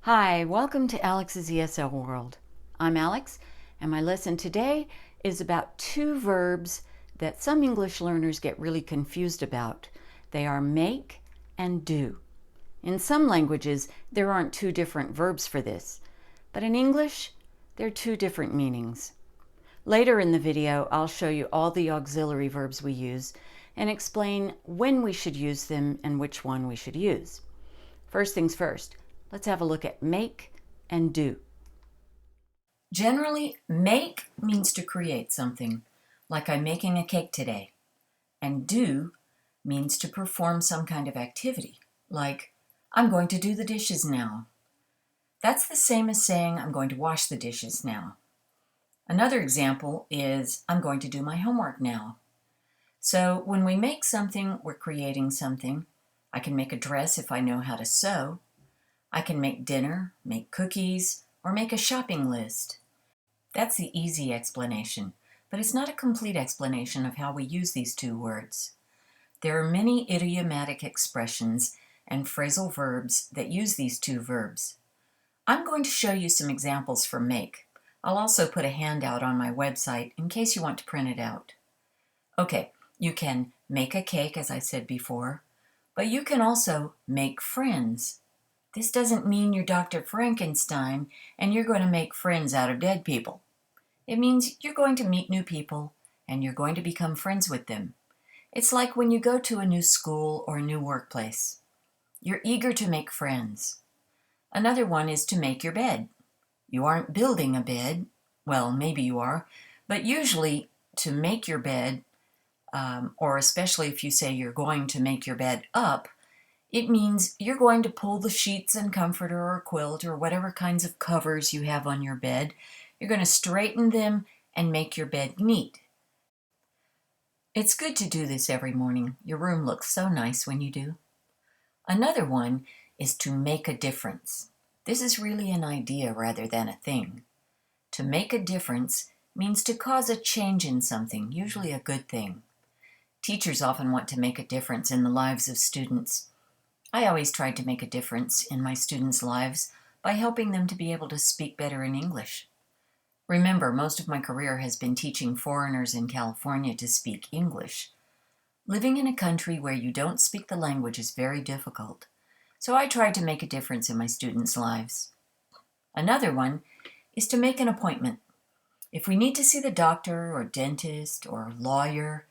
Hi, welcome to Alex's ESL World. I'm Alex, and my lesson today is about two verbs that some English learners get really confused about. They are make and do. In some languages, there aren't two different verbs for this, but in English, they're two different meanings. Later in the video, I'll show you all the auxiliary verbs we use and explain when we should use them and which one we should use. First things first, let's have a look at make and do. Generally, make means to create something, like I'm making a cake today. And do means to perform some kind of activity, like I'm going to do the dishes now. That's the same as saying I'm going to wash the dishes now. Another example is I'm going to do my homework now. So when we make something, we're creating something. I can make a dress if I know how to sew. I can make dinner, make cookies, or make a shopping list. That's the easy explanation, but it's not a complete explanation of how we use these two words. There are many idiomatic expressions and phrasal verbs that use these two verbs. I'm going to show you some examples for make. I'll also put a handout on my website in case you want to print it out. Okay, you can make a cake, as I said before, but you can also make friends. This doesn't mean you're Dr. Frankenstein and you're going to make friends out of dead people. It means you're going to meet new people and you're going to become friends with them. It's like when you go to a new school or a new workplace. You're eager to make friends. Another one is to make your bed. You aren't building a bed. Well, maybe you are, but usually to make your bed, or especially if you say you're going to make your bed up, it means you're going to pull the sheets and comforter or quilt or whatever kinds of covers you have on your bed. You're going to straighten them and make your bed neat. It's good to do this every morning. Your room looks so nice when you do. Another one is to make a difference. This is really an idea rather than a thing. To make a difference means to cause a change in something, usually a good thing. Teachers often want to make a difference in the lives of students. I always tried to make a difference in my students' lives by helping them to be able to speak better in English. Remember, most of my career has been teaching foreigners in California to speak English. Living in a country where you don't speak the language is very difficult, so I tried to make a difference in my students' lives. Another one is to make an appointment. If we need to see the doctor or dentist or lawyer,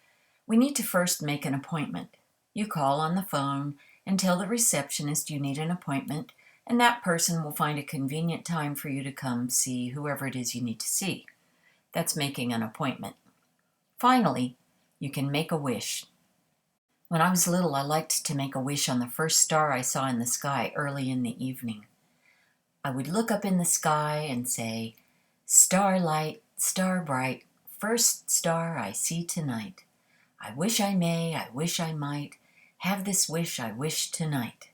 we need to first make an appointment. You call on the phone and tell the receptionist you need an appointment, and that person will find a convenient time for you to come see whoever it is you need to see. That's making an appointment. Finally, you can make a wish. When I was little, I liked to make a wish on the first star I saw in the sky early in the evening. I would look up in the sky and say, "Starlight, star bright, first star I see tonight. I wish I may, I wish I might, have this wish I wish tonight."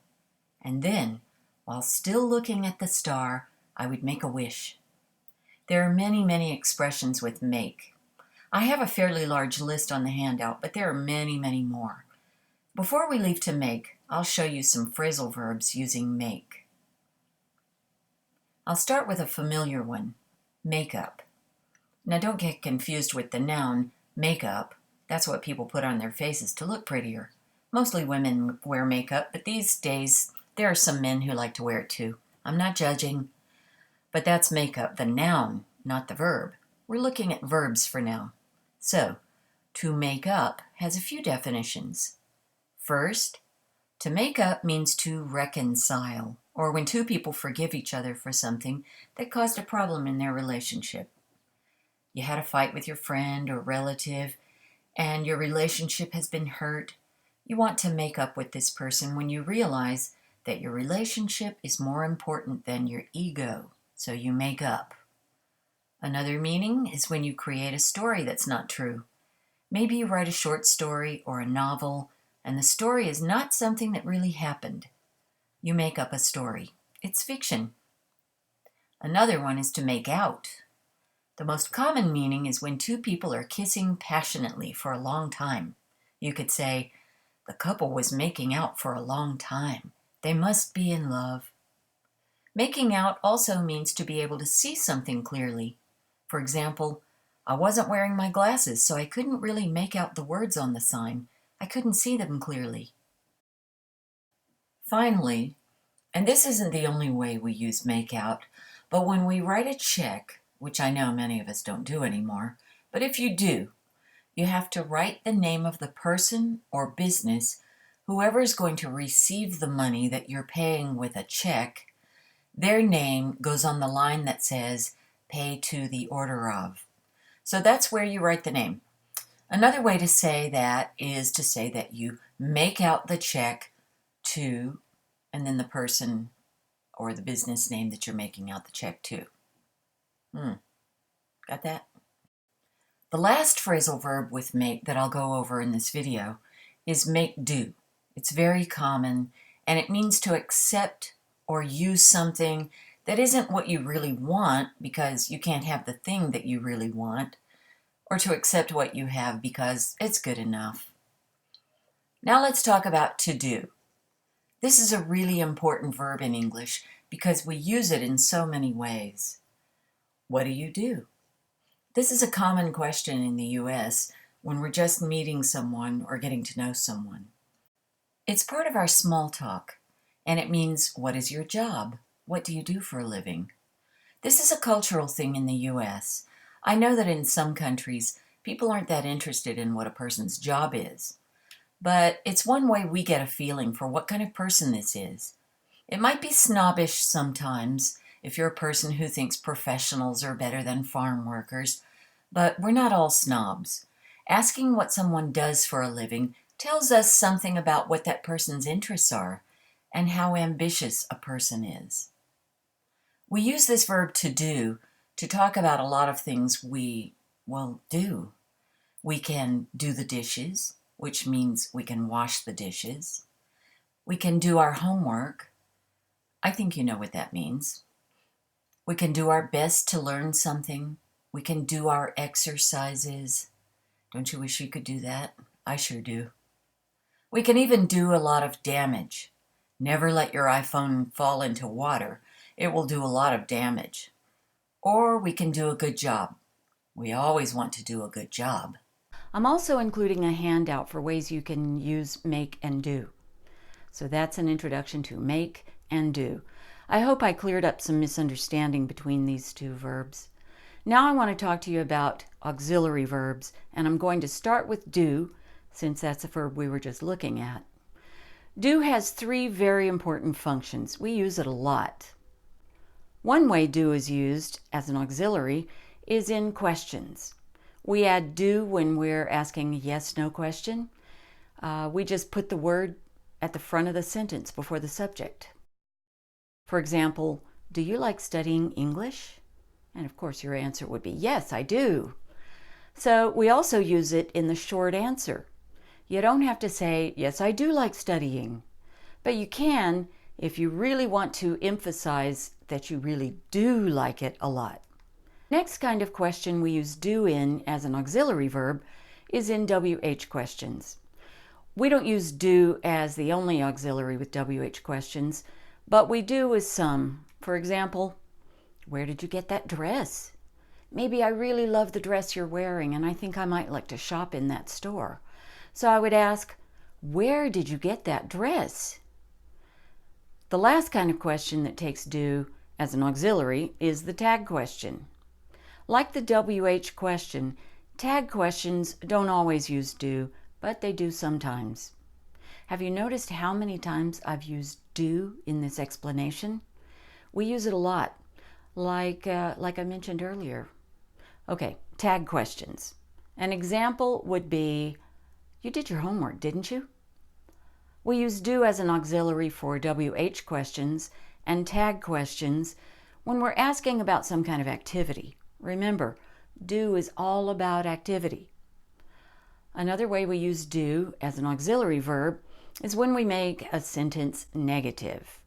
And then, while still looking at the star, I would make a wish. There are many, many expressions with make. I have a fairly large list on the handout, but there are many, many more. Before we leave to make, I'll show you some phrasal verbs using make. I'll start with a familiar one, makeup. Now don't get confused with the noun makeup. That's what people put on their faces to look prettier. Mostly women wear makeup, but these days there are some men who like to wear it too. I'm not judging, but that's makeup, the noun, not the verb. We're looking at verbs for now. So, to make up has a few definitions. First, to make up means to reconcile, or when two people forgive each other for something that caused a problem in their relationship. You had a fight with your friend or relative, and your relationship has been hurt. You want to make up with this person when you realize that your relationship is more important than your ego, so you make up. Another meaning is when you create a story that's not true. Maybe you write a short story or a novel, and the story is not something that really happened. You make up a story. It's fiction. Another one is to make out. The most common meaning is when two people are kissing passionately for a long time. You could say, the couple was making out for a long time. They must be in love. Making out also means to be able to see something clearly. For example, I wasn't wearing my glasses, so I couldn't really make out the words on the sign. I couldn't see them clearly. Finally, and this isn't the only way we use make out, but when we write a check, which I know many of us don't do anymore, but if you do, you have to write the name of the person or business, whoever is going to receive the money that you're paying with a check. Their name goes on the line that says, pay to the order of. So that's where you write the name. Another way to say that is to say that you make out the check to, and then the person or the business name that you're making out the check to. Got that? The last phrasal verb with make that I'll go over in this video is make do. It's very common, and it means to accept or use something that isn't what you really want because you can't have the thing that you really want, or to accept what you have because it's good enough. Now let's talk about to do. This is a really important verb in English because we use it in so many ways. What do you do? This is a common question in the US when we're just meeting someone or getting to know someone. It's part of our small talk, and it means, what is your job? What do you do for a living? This is a cultural thing in the US. I know that in some countries, people aren't that interested in what a person's job is, but it's one way we get a feeling for what kind of person this is. It might be snobbish sometimes if you're a person who thinks professionals are better than farm workers, but we're not all snobs. Asking what someone does for a living tells us something about what that person's interests are and how ambitious a person is. We use this verb to do to talk about a lot of things we, do. We can do the dishes, which means we can wash the dishes. We can do our homework. I think you know what that means. We can do our best to learn something. We can do our exercises. Don't you wish you could do that? I sure do. We can even do a lot of damage. Never let your iPhone fall into water. It will do a lot of damage. Or we can do a good job. We always want to do a good job. I'm also including a handout for ways you can use make and do. So that's an introduction to make and do. I hope I cleared up some misunderstanding between these two verbs. Now I want to talk to you about auxiliary verbs, and I'm going to start with do, since that's a verb we were just looking at. Do has three very important functions. We use it a lot. One way do is used as an auxiliary is in questions. We add do when we're asking a yes/no question. We just put the word at the front of the sentence before the subject. For example, do you like studying English? And of course your answer would be, yes, I do. So we also use it in the short answer. You don't have to say, yes, I do like studying. But you can if you really want to emphasize that you really do like it a lot. Next kind of question we use do in as an auxiliary verb is in WH questions. We don't use do as the only auxiliary with WH questions, but we do with some. For example, where did you get that dress? Maybe I really love the dress you're wearing and I think I might like to shop in that store. So I would ask, where did you get that dress? The last kind of question that takes do as an auxiliary is the tag question. Like the WH question, tag questions don't always use do, but they do sometimes. Have you noticed how many times I've used do in this explanation? We use it a lot, like I mentioned earlier. Okay, tag questions. An example would be, you did your homework, didn't you? We use do as an auxiliary for WH questions and tag questions when we're asking about some kind of activity. Remember, do is all about activity. Another way we use do as an auxiliary verb is when we make a sentence negative.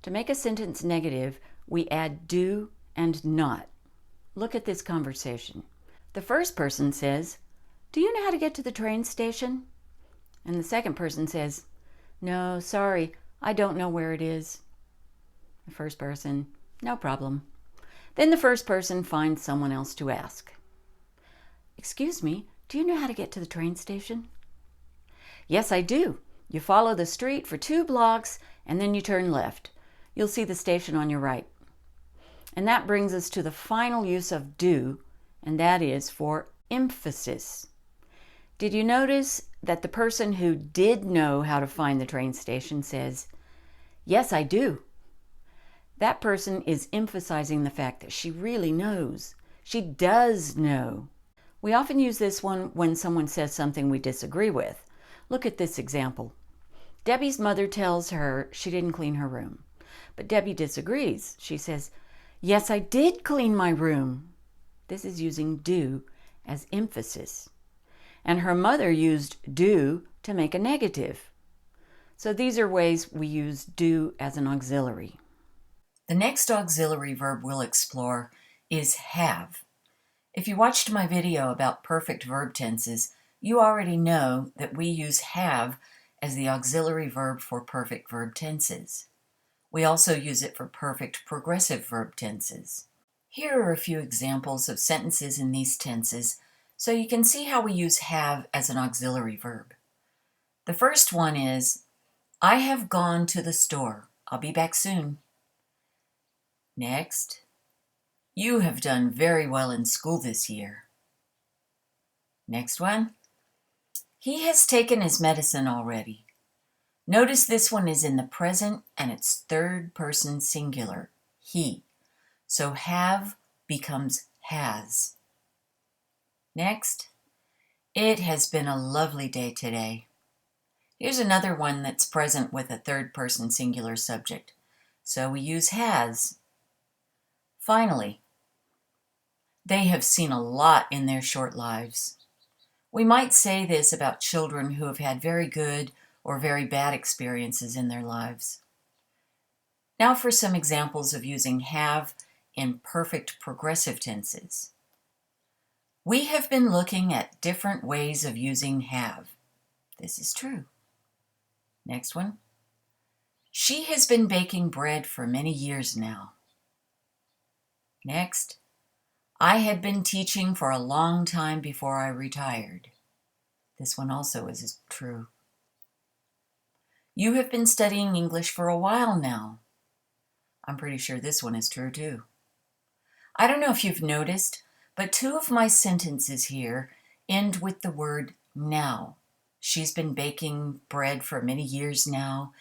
To make a sentence negative, we add do and not. Look at this conversation. The first person says, do you know how to get to the train station? And the second person says, no, sorry, I don't know where it is. The first person, no problem. Then the first person finds someone else to ask. Excuse me, do you know how to get to the train station? Yes, I do. You follow the street for 2 blocks and then you turn left. You'll see the station on your right. And that brings us to the final use of do, and that is for emphasis. Did you notice that the person who did know how to find the train station says, yes, I do? That person is emphasizing the fact that she really knows. She does know. We often use this one when someone says something we disagree with. Look at this example. Debbie's mother tells her she didn't clean her room. But Debbie disagrees. She says, yes, I did clean my room. This is using do as emphasis. And her mother used do to make a negative. So these are ways we use do as an auxiliary. The next auxiliary verb we'll explore is have. If you watched my video about perfect verb tenses, you already know that we use have as the auxiliary verb for perfect verb tenses. We also use it for perfect progressive verb tenses. Here are a few examples of sentences in these tenses so you can see how we use have as an auxiliary verb. The first one is, I have gone to the store. I'll be back soon. Next, you have done very well in school this year. Next one, he has taken his medicine already. Notice this one is in the present and it's third person singular, he. So have becomes has. Next, it has been a lovely day today. Here's another one that's present with a third person singular subject. So we use has. Finally, they have seen a lot in their short lives. We might say this about children who have had very good or very bad experiences in their lives. Now for some examples of using have in perfect progressive tenses. We have been looking at different ways of using have. This is true. Next one. She has been baking bread for many years now. Next. I had been teaching for a long time before I retired. This one also is true. You have been studying English for a while now. I'm pretty sure this one is true too. I don't know if you've noticed, but 2 of my sentences here end with the word now. She's been baking bread for many years now,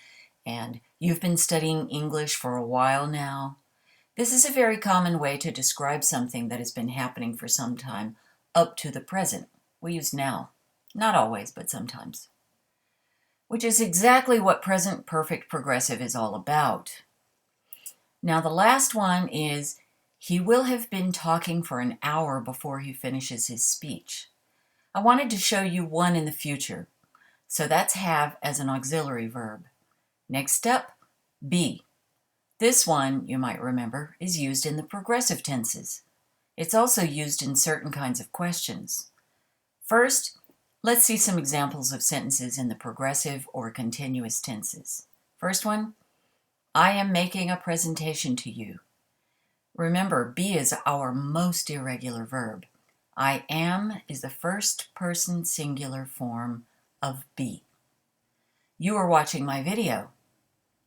and you've been studying English for a while now. This is a very common way to describe something that has been happening for some time up to the present. We use now. Not always, but sometimes. Which is exactly what present perfect progressive is all about. Now the last one is, he will have been talking for an hour before he finishes his speech. I wanted to show you one in the future. So that's have as an auxiliary verb. Next up, be. This one, you might remember, is used in the progressive tenses. It's also used in certain kinds of questions. First, let's see some examples of sentences in the progressive or continuous tenses. First one, I am making a presentation to you. Remember, be is our most irregular verb. I am is the first person singular form of be. You are watching my video.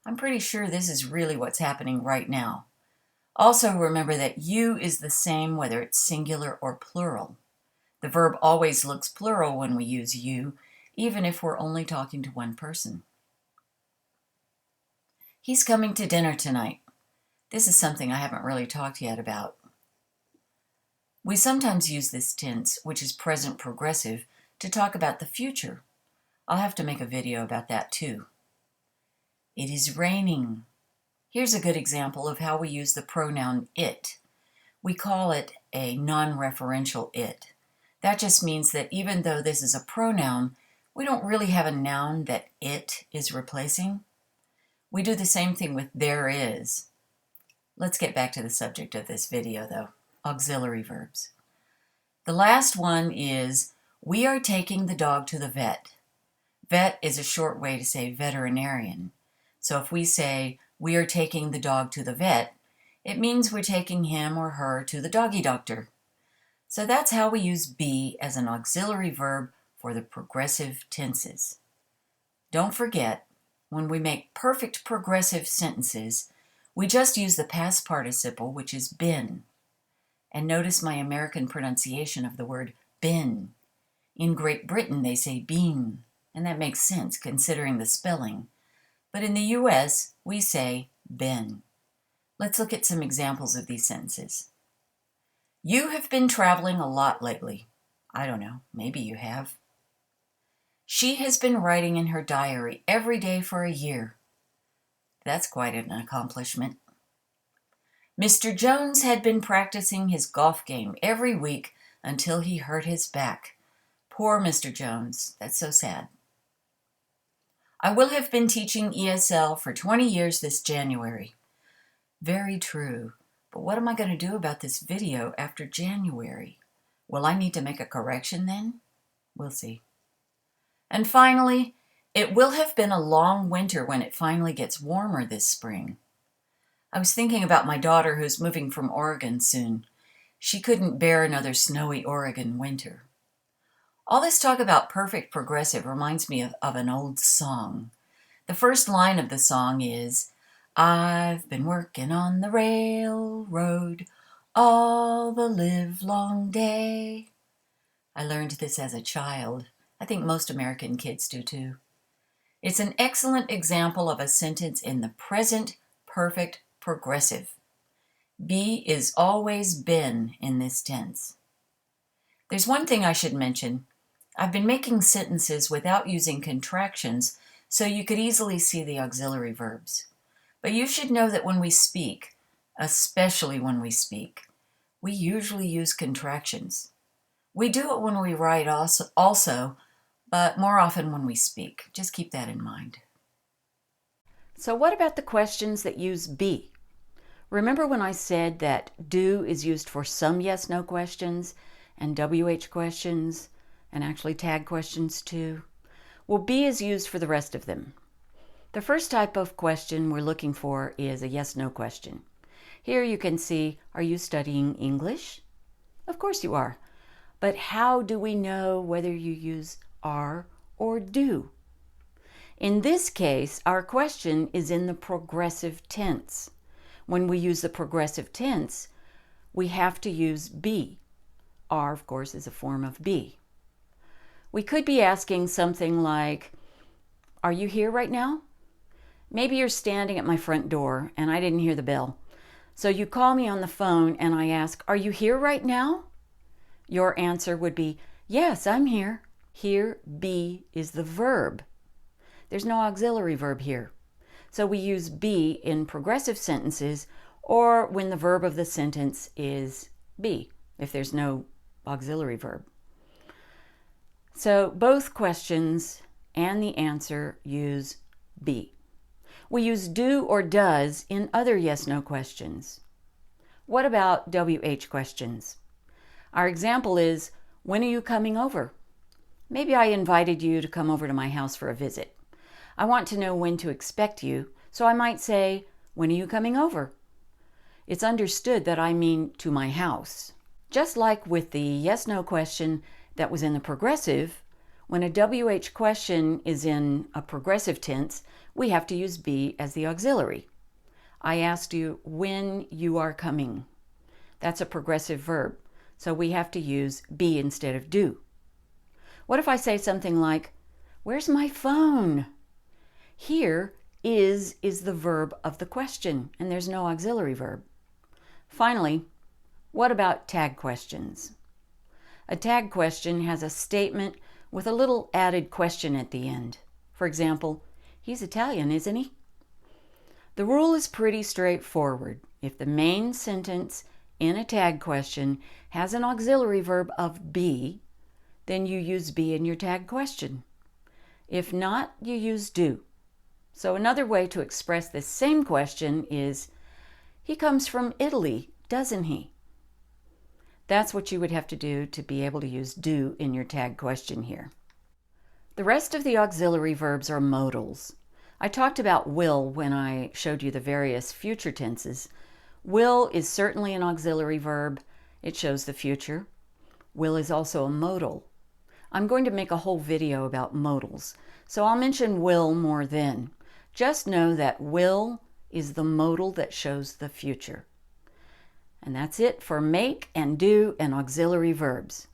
I'm pretty sure this is really what's happening right now. Also remember that you is the same whether it's singular or plural. The verb always looks plural when we use you, even if we're only talking to one person. He's coming to dinner tonight. This is something I haven't really talked yet about. We sometimes use this tense, which is present progressive, to talk about the future. I'll have to make a video about that too. It is raining. Here's a good example of how we use the pronoun it. We call it a non-referential it. That just means that even though this is a pronoun, we don't really have a noun that it is replacing. We do the same thing with there is. Let's get back to the subject of this video though, auxiliary verbs. The last one is, we are taking the dog to the vet. Vet is a short way to say veterinarian. So if we say, we are taking the dog to the vet, it means we're taking him or her to the doggy doctor. So that's how we use be as an auxiliary verb for the progressive tenses. Don't forget, when we make perfect progressive sentences, we just use the past participle, which is been. And notice my American pronunciation of the word been. In Great Britain, they say been, and that makes sense considering the spelling. But in the US, we say been. Let's look at some examples of these sentences. You have been traveling a lot lately. I don't know, maybe you have. She has been writing in her diary every day for a year. That's quite an accomplishment. Mr. Jones had been practicing his golf game every week until he hurt his back. Poor Mr. Jones, that's so sad. I will have been teaching ESL for 20 years this January. Very true, but what am I going to do about this video after January? Will I need to make a correction then? We'll see. And finally, it will have been a long winter when it finally gets warmer this spring. I was thinking about my daughter who's moving from Oregon soon. She couldn't bear another snowy Oregon winter. All this talk about perfect progressive reminds me of an old song. The first line of the song is, I've been working on the railroad all the livelong day. I learned this as a child. I think most American kids do too. It's an excellent example of a sentence in the present perfect progressive. Be is always been in this tense. There's one thing I should mention. I've been making sentences without using contractions so you could easily see the auxiliary verbs. But you should know that when we speak, especially when we speak, we usually use contractions. We do it when we write also, but more often when we speak. Just keep that in mind. So what about the questions that use be? Remember when I said that do is used for some yes-no questions and WH questions and actually tag questions too? Well, be is used for the rest of them. The first type of question we're looking for is a yes-no question. Here you can see, are you studying English? Of course you are. But how do we know whether you use are or do? In this case, our question is in the progressive tense. When we use the progressive tense, we have to use be. Are, of course, is a form of be. We could be asking something like, are you here right now? Maybe you're standing at my front door and I didn't hear the bell. So you call me on the phone and I ask, are you here right now? Your answer would be, yes, I'm here. Here, be is the verb. There's no auxiliary verb here. So we use be in progressive sentences or when the verb of the sentence is be, if there's no auxiliary verb. So both questions and the answer use be. We use do or does in other yes-no questions. What about WH questions? Our example is, when are you coming over? Maybe I invited you to come over to my house for a visit. I want to know when to expect you, so I might say, when are you coming over? It's understood that I mean to my house. Just like with the yes-no question that was in the progressive, when a WH question is in a progressive tense, we have to use be as the auxiliary. I asked you when you are coming. That's a progressive verb, so we have to use be instead of do. What if I say something like, where's my phone? Here, is the verb of the question, and there's no auxiliary verb. Finally, what about tag questions? A tag question has a statement with a little added question at the end. For example, he's Italian, isn't he? The rule is pretty straightforward. If the main sentence in a tag question has an auxiliary verb of be, then you use be in your tag question. If not, you use do. So another way to express this same question is, he comes from Italy, doesn't he? That's what you would have to do to be able to use do in your tag question here. The rest of the auxiliary verbs are modals. I talked about will when I showed you the various future tenses. Will is certainly an auxiliary verb. It shows the future. Will is also a modal. I'm going to make a whole video about modals, so I'll mention will more then. Just know that will is the modal that shows the future. And that's it for make and do and auxiliary verbs.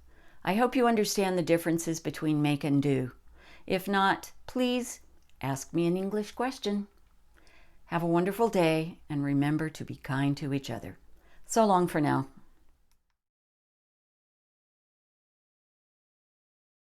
I hope you understand the differences between make and do. If not, please ask me an English question. Have a wonderful day and remember to be kind to each other. So long for now.